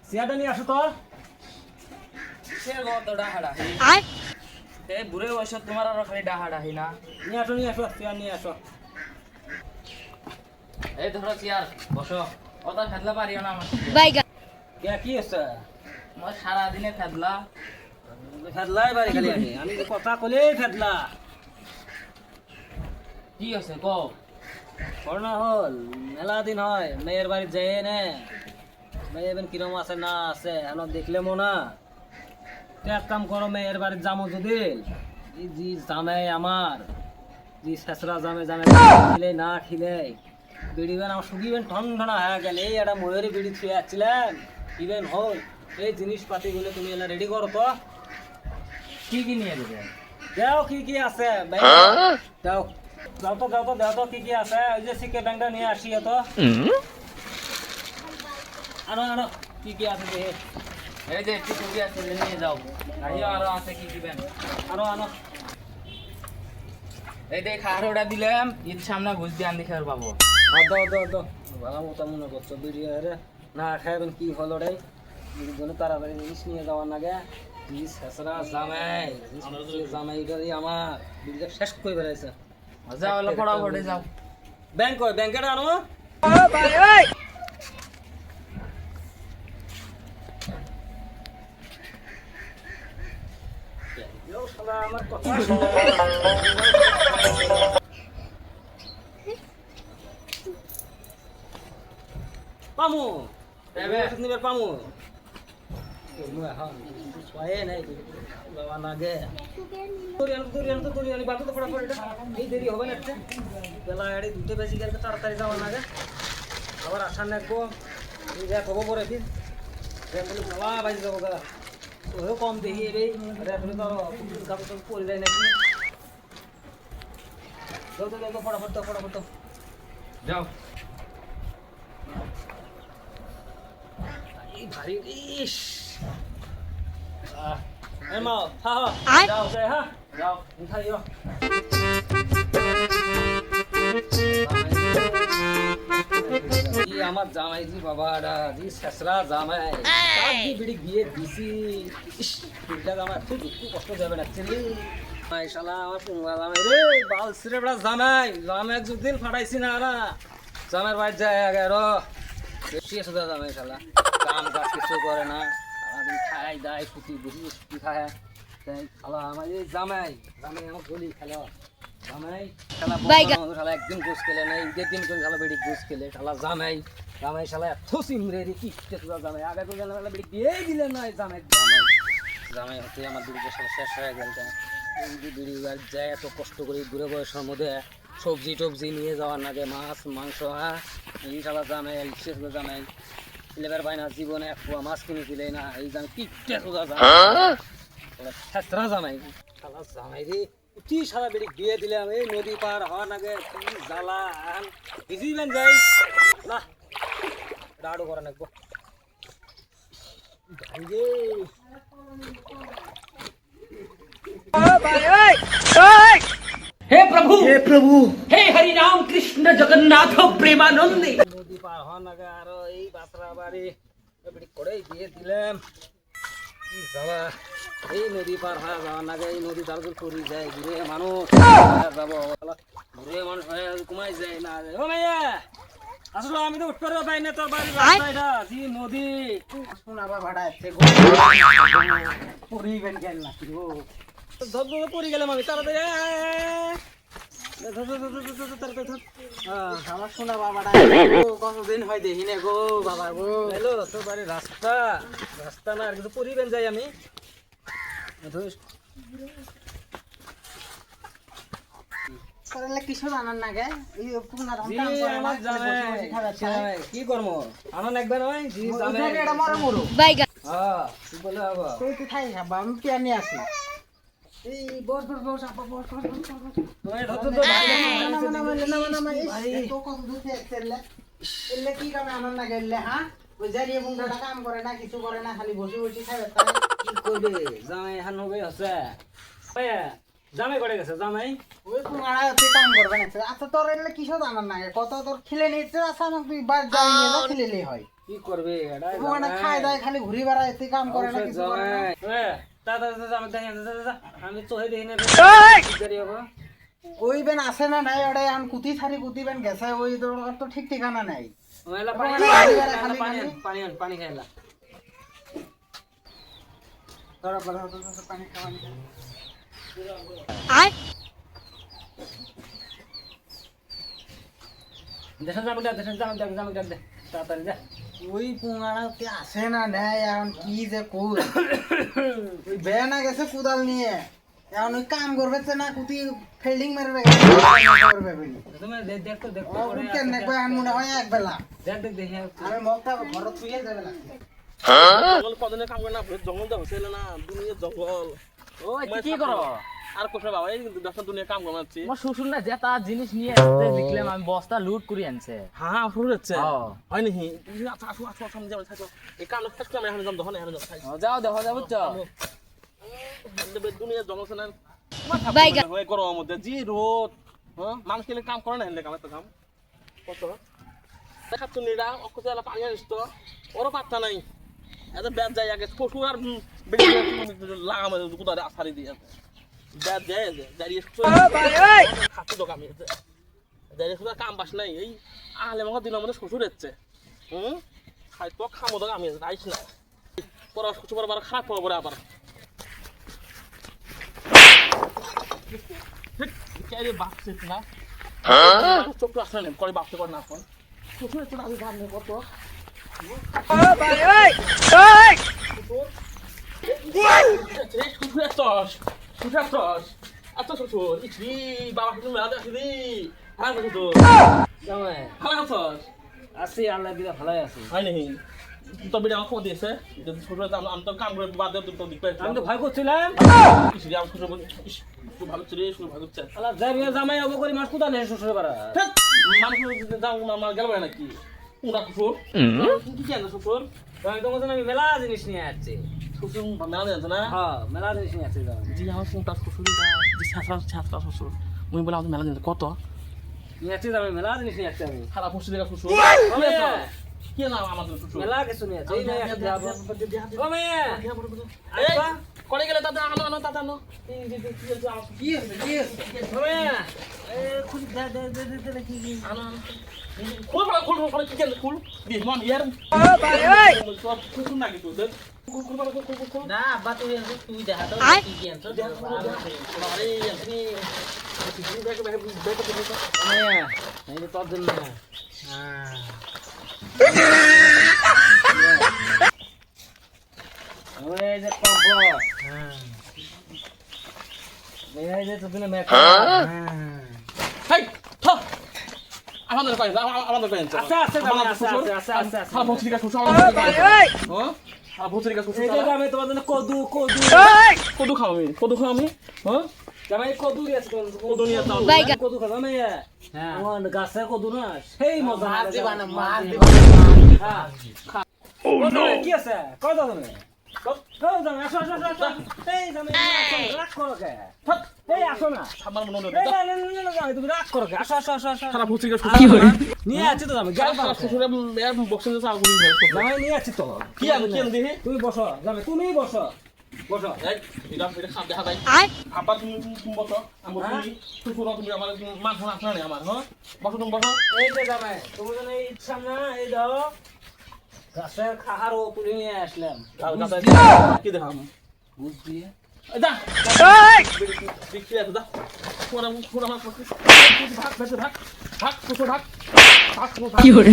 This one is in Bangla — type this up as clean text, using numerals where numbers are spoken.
চেয়ারটা নিয়ে আসো তো। সে কত ডাহাডাহি এই বুড়ে বয়স তোমার আর খালি ডাহাডাহি না। নিয়ে আসো চেয়ার নিয়ে আসো। এই ধরো চেয়ার বসো। অত ফেদলা পারিও না আমার কে কি আছে? আমার সারাদিনে ফেদলা। ফেদলাই বাড়ি খালি আমি কথা কলেই ফেদলা। কি আছে কও? করোনা হল মেলা দিন হয় মেয়ের বাড়ি যায় নে, মেয়ে এবার কিরম আছে না আছে এখন দেখলে মনা। এক কাম করো, মেয়ের বাড়ির জামো যদি জি জামাই আমার জি শেষরা জামে জামে খিলে না খিলে বিড়িবেন আমার শুকিবেন ঠন ঠনা হয়ে গেল। এই একটা ময়ূরের বিড়ি ছুঁয়ে যাচ্ছিলেন ইভেন হল এই জিনিসপাতিগুলো তুমি এলা রেডি করো তো। কি কি নিয়ে দেবেন? দাও কি কি আছে ভাই, দাও দাও তো কি কি আছে। ওই যে সিকে ব্যাংকটা নিয়ে আসি তো। আনো কি কি আছে দেখে। এই যে একটু ছবি আছে নিয়ে যাও। আইও আরো আছে কি দিবেন? আনো এই দেখ আরোটা দিলাম, ঈদ সামনে ঘুষ দিয়ে আনদি খেয়ার পাবো। দাও ভালো মতো মনে করছো বিড়ি রে না খাইবেন কি হলো রে। বিড়ি তাড়াতাড়ি জিনিস নিয়ে যাওয়ার নাগে জিনিস শেষরা জামাই জামাইটারই আমার বিড়িটা শেষ করে বেড়াইছে। যাও হলো ফটাফটে যাও। ব্যাংকের আনো। আমার কথা পামু নিবার পামু দেরি হবে না বেলা গাড়ি দুটো বেশি গেলে তাড়াতাড়ি যাওয়া নাগে আবার আসার নাকবো হবো পরে দিন বাজি যাবো গা ওও কম দেখি এই এখন তো কাপড় পরে যায় নাকি। দাও ফটাফট যাও। ভারী ইস মা যাও হ্যাঁ যাও। খাইও। আমার জামাই জি বাবা জি শেষরা জামাই বিড়ি গিয়ে দিছি। বিড়িটা আমার খুব কষ্ট যাবে না শালা আমার পুঙ্গা জামাই রে বাল সিরে বেড়া জামাই দুদিন ফাটাইছি না জামাইয়ের বাড়ি যায় আগে আরো বেশি আছে জামাই শালা কাম কাজ কিছু করে না, সারাদিন খাই দায় সুতি বুঝি সুতি খায় খালা আমার এই জামাই আমার গলি খেলো জামাই শালা একদিন গোস খেলে না ঈদের দিন করে শালা বেড়ি গোস খেলে শালা জামাই শালা এত সিমরে রে কি জামাই আগে তো জানা বেড়ি দিয়েই দিলে না জামাই হতে আমার বিড়িটা শালা শেষ হয়ে গেল। বিড়ি যায় এত কষ্ট করে দূরে বয়সের মধ্যে সবজি টবজি নিয়ে যাওয়ার নাগে মাছ মাংস এই শালা জামাই শেষ জামাই লেবার পায় না জীবনে এক পোয়া মাছ কিনে দিলে না এই জামাই কি শেষরা জামাই শালা জামাই রে কি সারা বেড়ি দিয়ে দিলাম এই নদী পার হওয়ার আগে কি জ্বালা ভিজিবেন যাই না রাড়ো করা নাকবো हे प्रभु हे हरि राम कृष्ण जगन्नाथ प्रेमानंदे। নদী পার হওয়ার আগে আরো এই বাসরা বাড়ি বেড়ি করেই দিয়ে দিলাম কি জ্বালা। এই নদী পার হয়ে যাওয়ার আগে এই নদী তার পরি যায় ঘুরে মানুষ যাবো ঘুরে মানুষ হয়ে কমাই যায় না ও মাইয়া আসলে আমি তো উঠতে পাই না তোর বাড়ির রাস্তাটা জি নদী শোনাবা ভাড়া আছে পরিবেন গেল না ধর পরি গেলাম আমি তাড়াতাড়ি আমার শোনা বাবাটা কতদিন হয় দেখি না গো বাবা গো। হ্যালো তোর বাড়ির রাস্তা না আর কিছু পরিবেন যাই আমি কিছু জানার না গে কি করবো আনন্দ একবার নয় জি বলে আমি পেয়ার নিয়ে আসি কি কামে আনন্দ না গেলে হ্যাঁ ওই জারিয়ে বুঙ্গাটা কাম করে না কিছু করে না খালি বসে বসে খাবে কি করবে জামাই হান হবে আছে জামাই করে গেছে জামাই ওই পুঙ্গাড়া হচ্ছে কাম করবে না। আচ্ছা তোর এলে কিসব জানার না কত তোর খিলে নিচ্ছে আচ্ছা আমাকে তুই বাদ যাই নিয়ে খেলেলেই হয় কি করবে এটা ও মানে খায় দায় খালি ঘুরি বেড়ায় এতে কাম করে না কিছু করে না আমি তো হয়ে দেখি না ওই বেন আছে না নাই ওটা এখন কুতি ছাড়ি কুতি বেন গেছে ওই তো ঠিক ঠিকানা নাই পানি খাইলা পানি খাওয়ানি দেশে যাবো দে তাড়াতাড়ি যা ওই পুঙ্গাড়াতে আসে না নেয় এখন কি যে কর ওই বেয়া না গেছে কুদাল নিয়ে এখন ওই কাম করবে না কুতি ফিল্ডিং মারবে করবে বলি তুমি দেখ তো ও কেন দেখবে এখন মনে হয় এক বেলা দেখে আমি মগটা ঘরত শুয়ে যাবে না জঙ্গল কদিনে কাম করে না জঙ্গল তো হয়েছিল না দুনিয়া জঙ্গল ও কি করো আর কোথাও বাবা এই দশটা দুনিয়া কাম করছে আমার শ্বশুর না যে তার জিনিস নিয়ে আসতে দেখলাম আমি বস্তা লুট করে আনছে হ্যাঁ শুরু হচ্ছে হ্যাঁ। হয় নাকি আচ্ছা আসো আসো সামনে যাবো থাকো এই কাম থাকতে আমি এখানে যাবো তখন এখানে যাবো যাও দেখো যাবো বুঝছো দুনিয়া জঙ্গল আছে না বাইগা হয়ে গরমের মধ্যে জি রোদ হ্যাঁ মানুষ কেলে কাম করে না হেলে কাম একটা কাম কত দেখাচ্ছ নিরা অকুতে পানি আনিস তো ওরও পাত্তা নাই এত ব্যাট যায় আগে শ্বশুর আর লাগাম কোথায় আসারি দিয়ে ব্যাট দেয় দাঁড়িয়ে খাচ্ছি তো কামে দাঁড়িয়ে শুধু কাম বাস নাই এই আহলে আমাকে দিন আমাদের শ্বশুর এসছে খাই তো খামো তো আমি রাইস না পড়া শ্বশুর পর আবার খারাপ পড়া পরে আবার কে বাপছে না চোখ তো আসলে করে বাপতে করে না এখন শ্বশুর এসছে আমি ভাবনি কত আছি আল্লাহ দিলে ভালোই আছি আমি তো কাম করে বাদ আমি তো ভয় করছিলাম ভালো ছিল ভালো আল্লাহ যাবি জামাই হবো করি মাস কোথায় নেই শ্বশুর বাড়া মানুষ গেল নাকি পুরা কুকুর কি কেন শ্বশুর আমি তোমার জন্য আমি মেলা জিনিস নিয়ে আসছি শ্বশুর মেলা জানতো না হ্যাঁ মেলা জিনিস নিয়ে আসছি জি আমার ফোনটা শ্বশুর ছাত্রা শ্বশুর মুই বলে আমাদের মেলা জানতো কত নিয়ে আসছি আমি মেলা জিনিস নিয়ে আসছি আমি খারাপ শ্বশুর শ্বশুর কি নাম আমাদের শ্বশুর মেলা কিছু নিয়ে আসছি এই নিয়ে আসছি যাবো ও মেয়ে করে গেলে তাতে আনো আনো তাতে আনো কি আছে ও মেয়ে খুব দে কি আনো আনো খুল খুল কি কেন খুল দিয়ে মান ইয়ার খুল না কি তোদের না আব্বা তুই দেখা তো কি কি আনছো আরে আপনি মেয়ে এই তো তোর জন্য ওই যে কম্পো এই যে তোর জন্য মেকআপ হাই থ আমাদের কই আমাদের কই আচ্ছা আচ্ছা আচ্ছা খারাপ ভৌতিকা শ্বশুর হ্যাঁ খারাপ ভৌতিকা শ্বশুর এই যে আমি তোমার জন্য কদু কদু খাও আমি হ্যাঁ জামাই কদু দিয়েছে কদু নিয়ে যাও বাইগা কদু খাবে মেয়ে হ্যাঁ আমার গাছের কদু না সেই মজা মার লাগে। দিবা না মার হ্যাঁ। দিবা কদু কি আছে কত তুমি কত তুমি আসো এই জামাই রাগ করো কে এই আসো না সামান মনে এই না তুমি রাগ করো কে আসো খারাপ ভৌতিকা কি হরে নিয়ে আছি তো আমি গাল পাও শ্বশুর এর বক্সিং এ চাল করি জামাই নিয়ে আছি তো কি আমি কি দেখি তুমি বসো জামাই তুমি বসো এই এটা খাপ দেখা যায় আবার তুমি বসো আমি বলি শ্বশুর তুমি আমার মান সম্মান আছে না আমার হ্যাঁ বসো তুমি বসো এই যে জামাই তুমি যেন এই সামনে এই দাও গাছের খাহার ও তুলে নিয়ে আসলাম কি দেখাম বুঝ দিয়ে যা বিক্রি আছে যা পুরা পুরা আমার ভাগ ভাগ ভাগ শ্বশুর ভাগ কি হরে